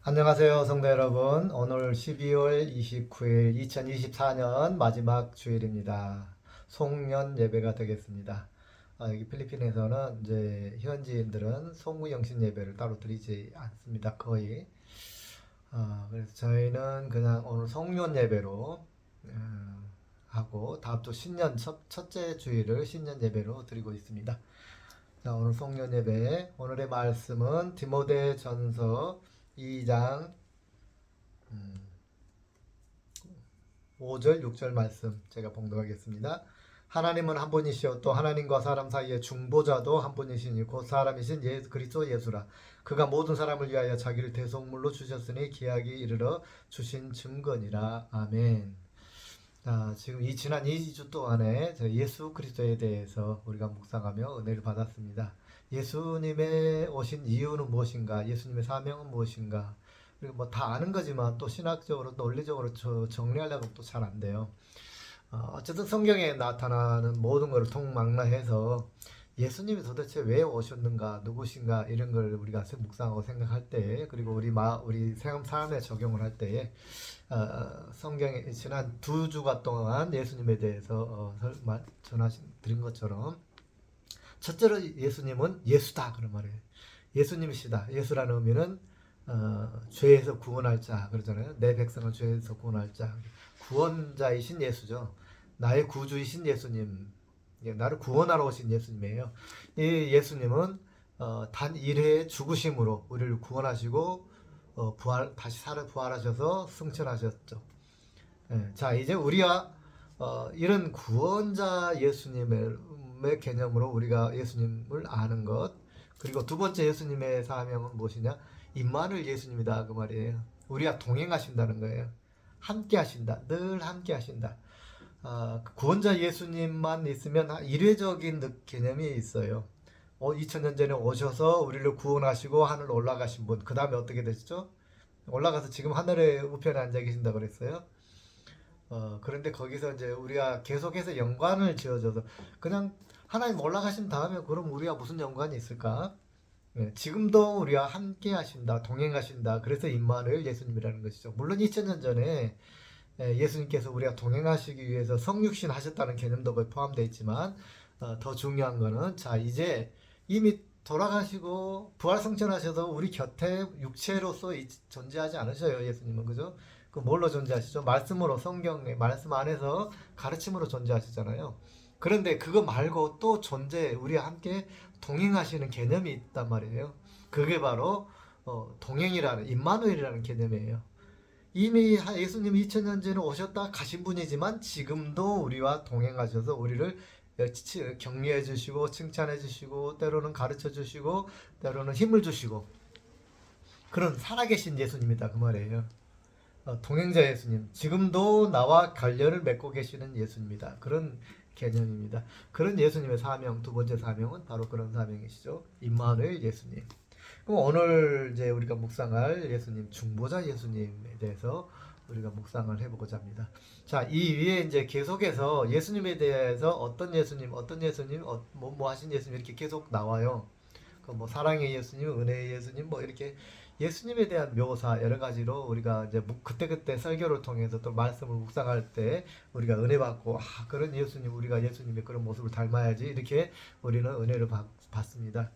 안녕하세요, 성도 여러분. 오늘 12월 29일 2024년 마지막 주일입니다. 송년 예배가 되겠습니다. 여기 필리핀에서는 이제 현지인들은 송구영신 예배를 따로 드리지 않습니다. 거의. 그래서 저희는 그냥 오늘 송년 예배로 하고 다음 주 신년 첫째 주일을 신년 예배로 드리고 있습니다. 자, 오늘 송년 예배 오늘의 말씀은 디모데전서 2장 5절 6절 말씀 제가 봉독하겠습니다. 하나님은 한 분이시요 또 하나님과 사람 사이의 중보자도 한 분이시니 곧 사람이신 그리스도 예수라. 그가 모든 사람을 위하여 자기를 대속물로 주셨으니 기약이 이르러 주신 증거니라. 아멘. 지금 지난 2주 동안에 예수 그리스도에 대해서 우리가 묵상하며 은혜를 받았습니다. 예수님의 오신 이유는 무엇인가? 예수님의 사명은 무엇인가? 그리고 뭐 다 아는 거지만 또 신학적으로 논리적으로 정리하려고 또 잘 안 돼요. 어쨌든 성경에 나타나는 모든 것을 통망라해서 예수님이 도대체 왜 오셨는가, 누구신가 이런 걸 우리가 묵상하고 생각할 때, 그리고 우리 삶에 적용을 할 때에 성경에 지난 2주가 동안 예수님에 대해서 드린 것처럼 첫째로 예수님은 예수다 그런 말이에요. 예수님이시다. 예수라는 의미는 죄에서 구원할 자 그러잖아요. 내 백성을 죄에서 구원할 자, 구원자이신 예수죠. 나의 구주이신 예수님, 나를 구원하러 오신 예수님이에요. 이 예수님은 단 1회의 죽으심으로 우리를 구원하시고 다시 부활하셔서 승천하셨죠. 자, 이제 우리가 이런 구원자 예수님의 개념으로 우리가 예수님을 아는 것, 그리고 두 번째 예수님의 사명은 무엇이냐? 임마누엘 예수님이다 그 말이에요. 우리가 동행하신다는 거예요. 함께 하신다. 늘 함께 하신다. 구원자 예수님만 있으면 일회적인 개념이 있어요. 2000년 전에 오셔서 우리를 구원하시고 하늘 올라가신 분, 그 다음에 어떻게 되시죠? 올라가서 지금 하늘의 우편에 앉아 계신다 그랬어요. 그런데 거기서 이제 우리가 계속해서 연관을 지어줘서 그냥 하나님 올라가신 다음에 그럼 우리가 무슨 연관이 있을까? 지금도 우리와 함께 하신다, 동행하신다. 그래서 임마누엘 예수님이라는 것이죠. 물론 2000년 전에 예수님께서 우리가 동행하시기 위해서 성육신 하셨다는 개념도 거의 포함되어 있지만 더 중요한 거는 자 이제 이미 돌아가시고 부활승천하셔서 우리 곁에 육체로서 존재하지 않으셔요. 예수님은 그죠? 그 뭘로 존재하시죠? 말씀으로, 성경의 말씀 안에서 가르침으로 존재하시잖아요. 그런데 그거 말고 또 우리와 함께 동행하시는 개념이 있단 말이에요. 그게 바로 동행이라는 임마누엘이라는 개념이에요. 이미 예수님 2000년 전에 오셨다 가신 분이지만 지금도 우리와 동행하셔서 우리를 격려해 주시고 칭찬해 주시고 때로는 가르쳐 주시고 때로는 힘을 주시고 그런 살아계신 예수님이다 그 말이에요. 동행자 예수님, 지금도 나와 관련을 맺고 계시는 예수님이다. 그런 개념입니다. 그런 예수님의 사명, 두 번째 사명은 바로 그런 사명이시죠. 임마누엘 예수님. 그럼 오늘 이제 우리가 묵상할 예수님, 중보자 예수님에 대해서 우리가 묵상을 해보고자 합니다. 자, 이 위에 이제 계속해서 예수님에 대해서 어떤 예수님, 뭐 하신 예수님 이렇게 계속 나와요. 뭐 사랑의 예수님, 은혜의 예수님, 뭐 이렇게 예수님에 대한 묘사 여러 가지로 우리가 이제 그때그때 설교를 통해서 또 말씀을 묵상할 때 우리가 은혜 받고 그런 예수님, 우리가 예수님의 그런 모습을 닮아야지 이렇게 우리는 은혜를 받습니다.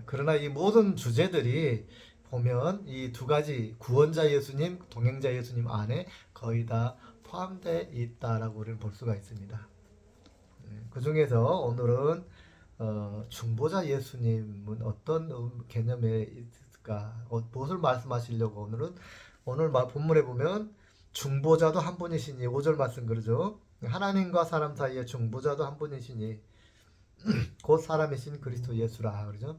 그러나 이 모든 주제들이 보면 이 두 가지 구원자 예수님, 동행자 예수님 안에 거의 다 포함되어 있다라고 우리는 볼 수가 있습니다. 그 중에서 오늘은 중보자 예수님은 어떤 개념에 있을까? 무엇을 말씀하시려고 오늘 본문에 보면 중보자도 한 분이시니 5절 말씀 그러죠. 하나님과 사람 사이의 중보자도 한 분이시니 곧 사람이신 그리스도 예수라 그러죠.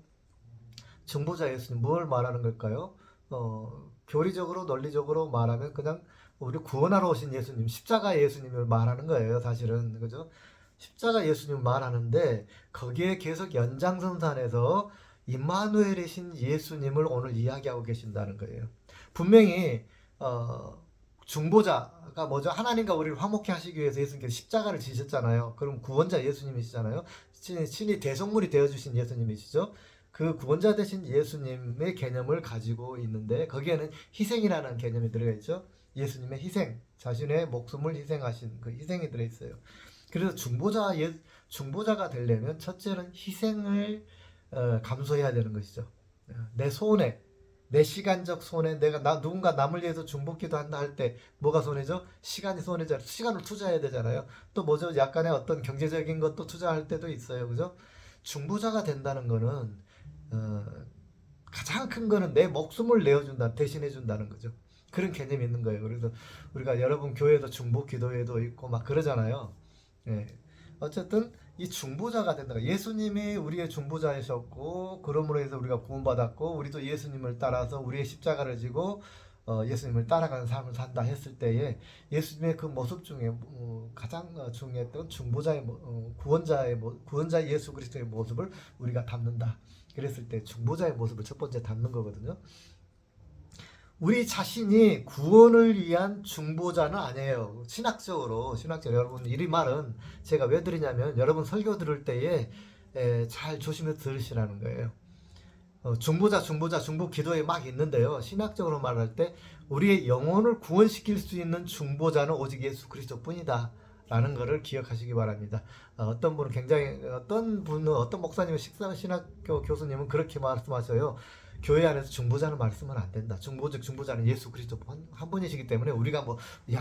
중보자 예수님 뭘 말하는 걸까요? 교리적으로 논리적으로 말하면 그냥 우리 구원하러 오신 예수님, 십자가 예수님을 말하는 거예요. 사실은 그죠? 십자가 예수님을 말하는데 거기에 계속 연장선상에서 임마누엘이신 예수님을 오늘 이야기하고 계신다는 거예요. 분명히 중보자가 뭐죠? 하나님과 우리를 화목케 하시기 위해서 예수님께서 십자가를 지셨잖아요. 그럼 구원자 예수님이시잖아요. 친히 대속물이 되어주신 예수님이시죠. 그 구원자 되신 예수님의 개념을 가지고 있는데 거기에는 희생이라는 개념이 들어가 있죠. 예수님의 희생, 자신의 목숨을 희생하신 그 희생이 들어 있어요. 그래서 중보자가 되려면 첫째는 희생을 감수해야 되는 것이죠. 내 손해, 내 시간적 손해, 누군가 남을 위해서 중보기도 한다 할 때 뭐가 손해죠? 시간이 손해잖아요. 시간을 투자해야 되잖아요. 또 뭐죠? 약간의 어떤 경제적인 것도 투자할 때도 있어요. 그죠? 중보자가 된다는 거는 가장 큰 거는 내 목숨을 내어준다, 대신해 준다는 거죠. 그런 개념이 있는 거예요. 그래서 우리가 여러분 교회에서 중보 기도회도 있고 막 그러잖아요. 예. 어쨌든 이 중보자가 된다. 예수님이 우리의 중보자이셨고 그러므로 해서 우리가 구원받았고 우리도 예수님을 따라서 우리의 십자가를 지고 예수님을 따라가는 삶을 산다 했을 때에 예수님의 그 모습 중에 가장 중요했던 중보자의 구원자 예수 그리스도의 모습을 우리가 담는다. 그랬을 때 중보자의 모습을 첫 번째 담는 거거든요. 우리 자신이 구원을 위한 중보자는 아니에요. 신학적으로 여러분 이 말은 제가 왜 드리냐면 여러분 설교 들을 때에 잘 조심해서 들으시라는 거예요. 중보자, 중보 기도에 막 있는데요. 신학적으로 말할 때 우리의 영혼을 구원시킬 수 있는 중보자는 오직 예수 그리스도뿐이다. 라는 것을 기억하시기 바랍니다. 어떤 목사님은 신학교 교수님은 그렇게 말씀하셔요. 교회 안에서 중보자는 말씀은 안 된다. 중보자는 예수 그리스도 한 분이시기 때문에 우리가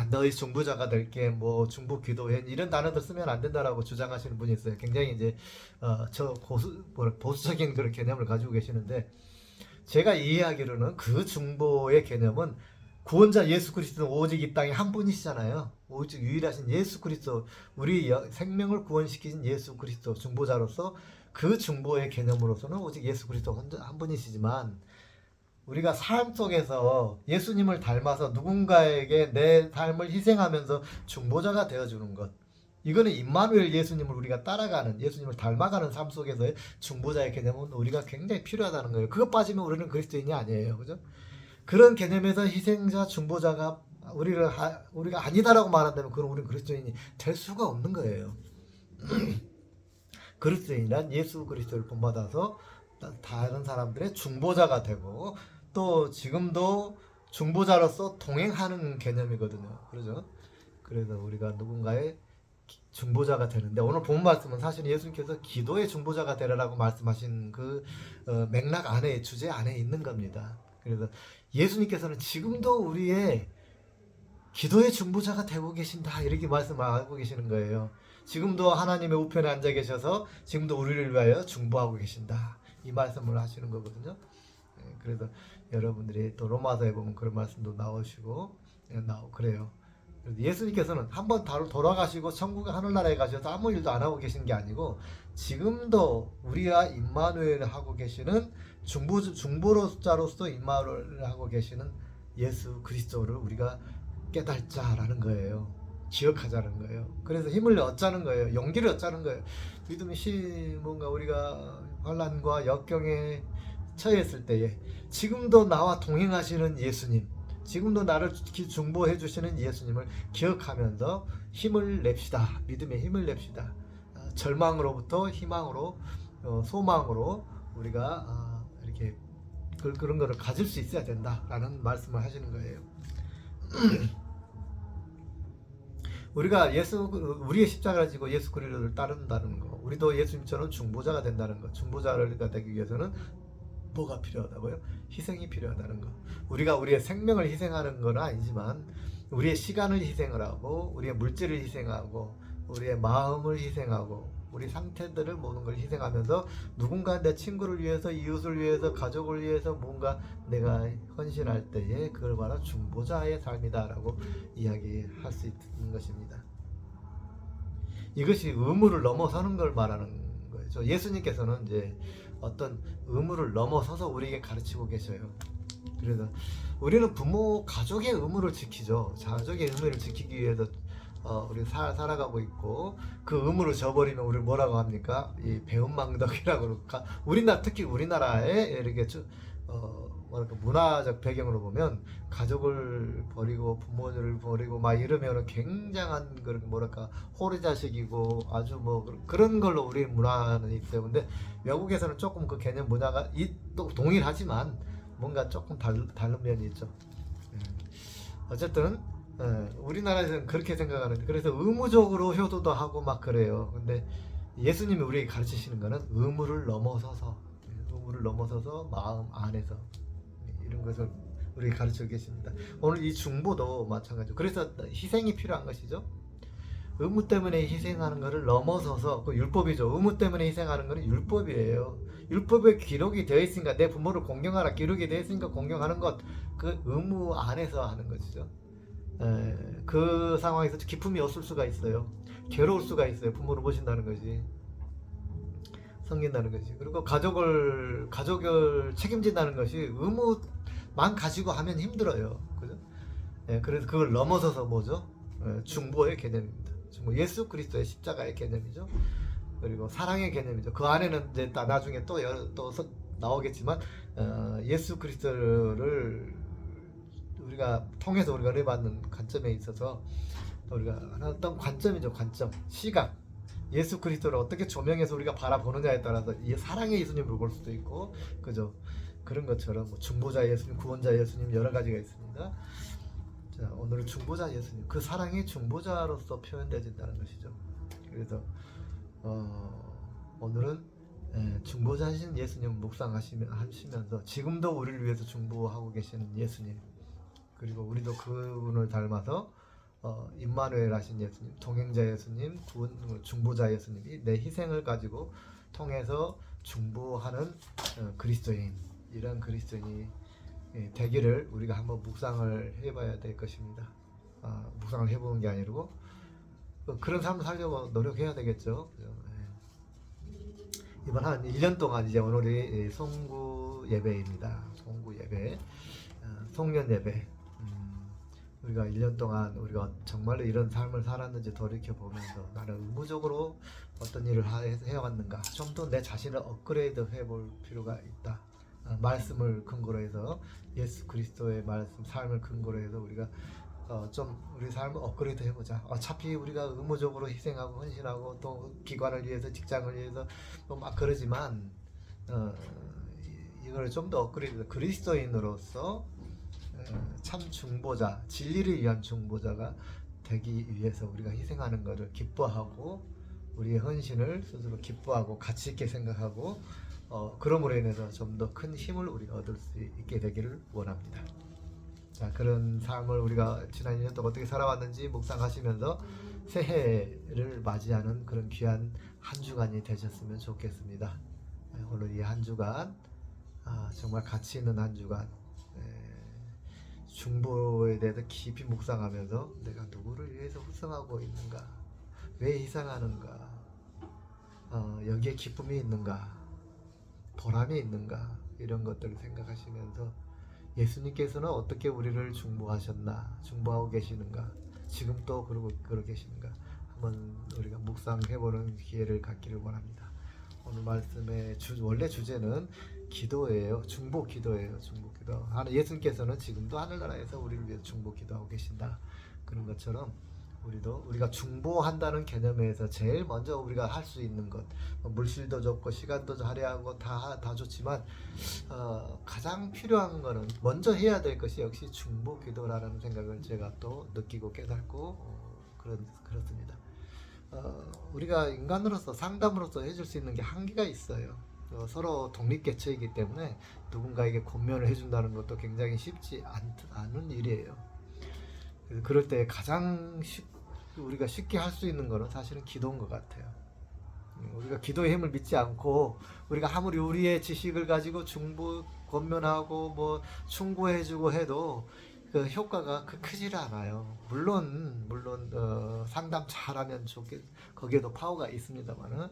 너희 중보자가 될게 중보 기도회 이런 단어들 쓰면 안 된다라고 주장하시는 분이 있어요. 굉장히 이제 보수적인 그런 개념을 가지고 계시는데 제가 이해하기로는 그 중보의 개념은 구원자 예수 그리스도는 오직 이 땅에 한 분이시잖아요. 오직 유일하신 예수 그리스도, 우리 생명을 구원시키신 예수 그리스도 중보자로서 그 중보의 개념으로서는 오직 예수 그리스도 한 분이시지만 우리가 삶 속에서 예수님을 닮아서 누군가에게 내 삶을 희생하면서 중보자가 되어주는 것, 이거는 임마누엘 예수님을 우리가 따라가는, 예수님을 닮아가는 삶 속에서의 중보자의 개념은 우리가 굉장히 필요하다는 거예요. 그것 빠지면 우리는 그리스도인이 아니에요. 그죠? 그런 개념에서 희생자, 중보자가 우리가 아니다라고 말한다면 그럼 우리는 그리스도인이 될 수가 없는 거예요. 그리스도인이란 예수 그리스도를 본받아서 다른 사람들의 중보자가 되고 또 지금도 중보자로서 동행하는 개념이거든요. 그렇죠? 그래서 우리가 누군가의 중보자가 되는데 오늘 본 말씀은 사실 예수님께서 기도의 중보자가 되라라고 말씀하신 그 맥락 안에, 주제 안에 있는 겁니다. 그래서 예수님께서는 지금도 우리의 기도의 중보자가 되고 계신다 이렇게 말씀하고 계시는 거예요. 지금도 하나님의 우편에 앉아 계셔서 지금도 우리를 위하여 중보하고 계신다 이 말씀을 하시는 거거든요. 그래서 여러분들이 또 로마서에 보면 그런 말씀도 나오시고 그래요. 예수님께서는 한번 돌아가시고 천국의 하늘나라에 가셔서 아무 일도 안 하고 계신 게 아니고 지금도 우리와 임마누엘을 하고 계시는 중보자로서 임마누엘을 하고 계시는 예수 그리스도를 우리가 깨달자라는 거예요. 기억하자는 거예요. 그래서 힘을 얻자는 거예요. 용기를 얻자는 거예요. 믿음이 뭔가 우리가 환난과 역경에 처했을 때에 지금도 나와 동행하시는 예수님, 지금도 나를 중보해 주시는 예수님을 기억하면서 힘을 냅시다. 믿음의 힘을 냅시다. 절망으로부터 희망으로, 소망으로 우리가 이렇게 그런 거를 가질 수 있어야 된다라는 말씀을 하시는 거예요. 우리가 우리의 십자가를 지고 예수 그리스도를 따른다는 거, 우리도 예수님처럼 중보자가 된다는 거, 중보자가 되기 위해서는 뭐가 필요하다고요? 희생이 필요하다는 거. 우리가 우리의 생명을 희생하는 건 아니지만 우리의 시간을 희생을 하고 우리의 물질을 희생하고 우리의 마음을 희생하고 우리 상태들을 모든 걸 희생하면서 누군가 내 친구를 위해서, 이웃을 위해서, 가족을 위해서 뭔가 내가 헌신할 때에 그걸 말하는 중보자의 삶이다라고 이야기할 수 있는 것입니다. 이것이 의무를 넘어서는 걸 말하는 거죠. 예수님께서는 이제 어떤 의무를 넘어서서 우리에게 가르치고 계셔요. 그래서 우리는 가족의 의무를 지키죠. 가족의 의무를 지키기 위해서 우리 살아가고 있고 그 의무를 저버리면 우리를 뭐라고 합니까? 이 배은망덕이라고 특히 우리나라에 이렇게 뭐랄까 문화적 배경으로 보면 가족을 버리고 부모를 버리고 막 이러면은 굉장한 그런 뭐랄까 호리자식이고 아주 뭐 그런 걸로 우리 문화는 있어요. 근데 외국에서는 조금 그 개념 문화가 또 동일하지만 뭔가 조금 다른 면이 있죠. 예. 어쨌든 우리나라에서는 그렇게 생각하는데 그래서 의무적으로 효도도 하고 막 그래요. 근데 예수님이 우리에게 가르치시는 거는 의무를 넘어서서 마음 안에서 이런 것을 우리에게 가르쳐 계십니다. 오늘 이 중보도 마찬가지고 그래서 희생이 필요한 것이죠. 의무 때문에 희생하는 것을 넘어서서 그 율법이죠. 의무 때문에 희생하는 것은 율법이에요. 율법에 기록이 되어 있으니까 내 부모를 공경하라 기록이 되어 있으니까 공경하는 것 그 의무 안에서 하는 것이죠. 그 상황에서 기쁨이 없을 수가 있어요. 괴로울 수가 있어요. 부모를 모신다는 것이 섬긴다는 것이 그리고 가족을 책임진다는 것이 의무만 가지고 하면 힘들어요. 그죠? 그래서 그걸 넘어서서 뭐죠? 중보의 개념입니다. 중보 예수 그리스도의 십자가의 개념이죠. 그리고 사랑의 개념이죠. 그 안에는 이제 나중에 또 나오겠지만 예수 그리스도를 우리가 통해서 우리가 은혜 받는 관점에 있어서 우리가 어떤 관점이죠. 관점, 시각. 예수 그리스도를 어떻게 조명해서 우리가 바라보느냐에 따라서 이 사랑의 예수님을 볼 수도 있고, 그죠? 그런 것처럼 뭐 중보자 예수님, 구원자 예수님 여러 가지가 있습니다. 자, 오늘은 중보자 예수님, 그 사랑의 중보자로서 표현되어진다는 것이죠. 그래서 오늘은 중보자이신 예수님 묵상하시면서 지금도 우리를 위해서 중보하고 계시는 예수님, 그리고 우리도 그분을 닮아서 임마누엘 하신 예수님, 동행자 예수님, 중보자 예수님이 내 희생을 가지고 통해서 중보하는 그리스도인, 이런 그리스도인이 되기를 우리가 한번 묵상을 해봐야 될 것입니다. 묵상을 해보는 게 아니고 그런 삶을 살려고 노력해야 되겠죠. 이번 한 1년 동안 이제 오늘이 송구 예배입니다. 송구 예배, 송년 예배. 우리가 1년 동안 우리가 정말로 이런 삶을 살았는지 돌이켜보면서 나는 의무적으로 어떤 일을 해왔는가, 좀 더 내 자신을 업그레이드 해볼 필요가 있다. 말씀을 근거로 해서, 예수 그리스도의 말씀, 삶을 근거로 해서 우리가 좀 우리 삶을 업그레이드 해보자. 어차피 우리가 의무적으로 희생하고 헌신하고 또 기관을 위해서, 직장을 위해서 또 막 그러지만 이걸 좀 더 업그레이드, 그리스도인으로서 참 중보자, 진리를 위한 중보자가 되기 위해서 우리가 희생하는 것을 기뻐하고 우리의 헌신을 스스로 기뻐하고 가치 있게 생각하고 그럼으로 인해서 좀 더 큰 힘을 우리가 얻을 수 있게 되기를 원합니다. 자, 그런 삶을 우리가 지난 1년 동안 어떻게 살아왔는지 묵상하시면서 새해를 맞이하는 그런 귀한 한 주간이 되셨으면 좋겠습니다. 오늘 이 한 주간 정말 가치 있는 한 주간, 중보에 대해서 깊이 묵상하면서 내가 누구를 위해서 후성하고 있는가, 왜 희생하는가, 여기에 기쁨이 있는가, 보람이 있는가, 이런 것들을 생각하시면서 예수님께서는 어떻게 우리를 중보하셨나, 중보하고 계시는가, 지금 또 그러고 계시는가, 한번 우리가 묵상해보는 기회를 갖기를 원합니다. 오늘 말씀의 원래 주제는 기도예요. 중보 기도예요. 중보 기도. 예수님께서는 지금도 하늘나라에서 우리를 위해서 중보 기도하고 계신다. 그런 것처럼 우리가 중보한다는 개념에서 제일 먼저 우리가 할 수 있는 것, 물질도 좋고 시간도 할애하고 다 좋지만 가장 필요한 거는, 먼저 해야 될 것이 역시 중보 기도라는 생각을 제가 또 느끼고 깨닫고 그렇습니다. 우리가 인간으로서, 상담으로서 해줄 수 있는 게 한계가 있어요. 서로 독립개체이기 때문에 누군가에게 권면을 해준다는 것도 굉장히 쉽지 않은 일이에요. 그럴 때 가장 우리가 쉽게 할 수 있는 거는 사실은 기도인 것 같아요. 우리가 기도의 힘을 믿지 않고 우리가 아무리 우리의 지식을 가지고 권면하고 뭐 충고해주고 해도 그 효과가 크지를 않아요. 물론 상담 잘하면 거기에도 파워가 있습니다만은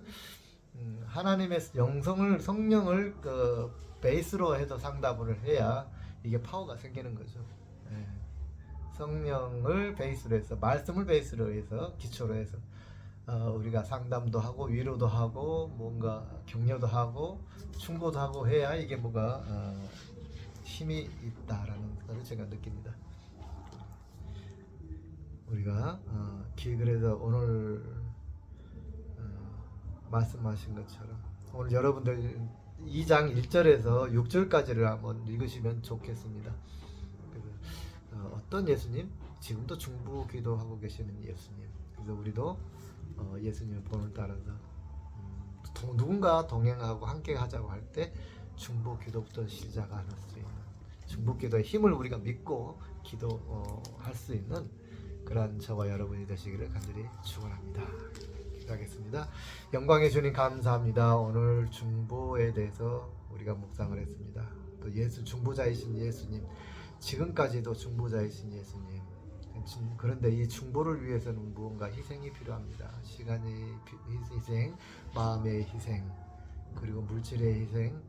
하나님의 성령을 베이스로 해서 상담을 해야 이게 파워가 생기는 거죠. 성령을 베이스로 해서, 말씀을 베이스로 해서, 기초로 해서 우리가 상담도 하고 위로도 하고 뭔가 격려도 하고 충고도 하고 해야 이게 뭐가 힘이 있다라는 것을 제가 느낍니다. 우리가 그래서 오늘 말씀하신 것처럼 오늘 여러분들 2장 1절에서 6절까지를 한번 읽으시면 좋겠습니다. 어떤 예수님? 지금도 중보 기도하고 계시는 예수님. 그래서 우리도 예수님의 본을 따라서 누군가 동행하고 함께 하자고 할 때 중보 기도부터 시작할 수 있는, 중보 기도의 힘을 우리가 믿고 기도할 수 있는 그러한 저와 여러분이 되시기를 간절히 축원합니다. 기도하겠습니다. 영광의 주님 감사합니다. 오늘 중보에 대해서 우리가 묵상을 했습니다. 또 중보자이신 예수님, 지금까지도 중보자이신 예수님. 그런데 이 중보를 위해서는 무언가 희생이 필요합니다. 시간의 희생, 마음의 희생, 그리고 물질의 희생,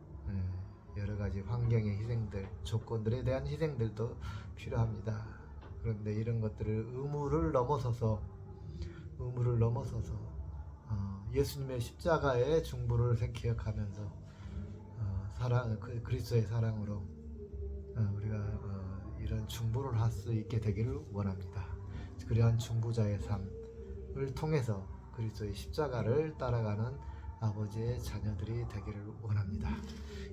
여러 가지 환경의 희생들, 조건들에 대한 희생들도 필요합니다. 그런데 이런 것들을 의무를 넘어서서 예수님의 십자가의 중보를 기억하면서 그리스도의 사랑으로 우리가 이런 중보를 할 수 있게 되기를 원합니다. 그러한 중보자의 삶을 통해서 그리스도의 십자가를 따라가는 아버지의 자녀들이 되기를 원합니다.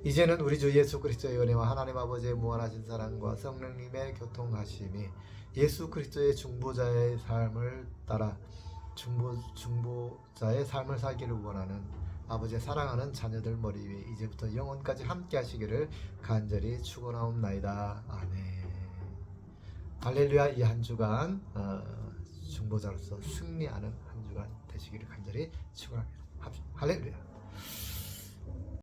이제는 우리 주 예수 그리스도의 은혜와 하나님 아버지의 무한하신 사랑과 성령님의 교통하심이 예수 그리스도의 중보자의 삶을 따라 중보자의 삶을 살기를 원하는 아버지의 사랑하는 자녀들 머리 위에 이제부터 영원까지 함께 하시기를 간절히 축원하옵나이다. 아멘. 할렐루야. 이 한 주간 중보자로서 승리하는 한 주간 되시기를 간절히 축원합니다. 할렐루야.